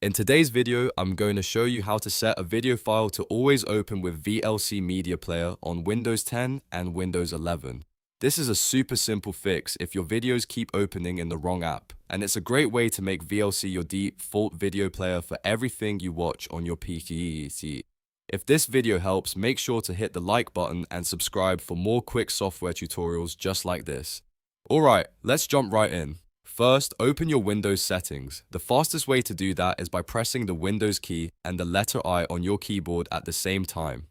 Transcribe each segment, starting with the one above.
In today's video, I'm going to show you how to set a video file to always open with VLC Media Player on Windows 10 and Windows 11. This is a super simple fix if your videos keep opening in the wrong app, and it's a great way to make VLC your default video player for everything you watch on your PC. If this video helps, make sure to hit the like button and subscribe for more quick software tutorials just like this. Alright, let's jump right in. First, open your Windows settings. The fastest way to do that is by pressing the Windows key and the letter I on your keyboard at the same time.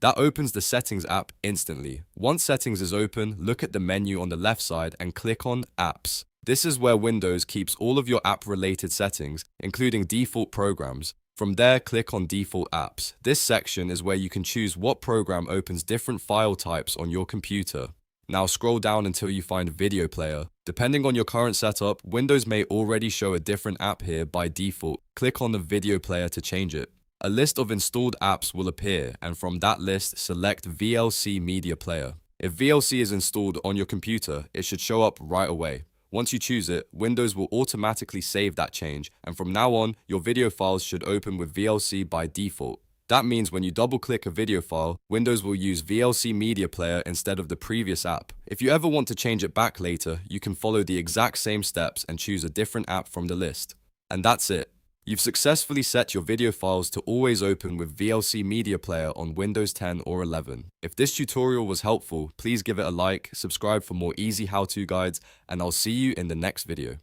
That opens the Settings app instantly. Once Settings is open, look at the menu on the left side and click on Apps. This is where Windows keeps all of your app-related settings, including default programs. From there, click on Default Apps. This section is where you can choose what program opens different file types on your computer. Now scroll down until you find Video Player. Depending on your current setup, Windows may already show a different app here by default. Click on the Video Player to change it. A list of installed apps will appear, and from that list, select VLC Media Player. If VLC is installed on your computer, it should show up right away. Once you choose it, Windows will automatically save that change, and from now on, your video files should open with VLC by default. That means when you double-click a video file, Windows will use VLC Media Player instead of the previous app. If you ever want to change it back later, you can follow the exact same steps and choose a different app from the list. And that's it. You've successfully set your video files to always open with VLC Media Player on Windows 10 or 11. If this tutorial was helpful, please give it a like, subscribe for more easy how-to guides, and I'll see you in the next video.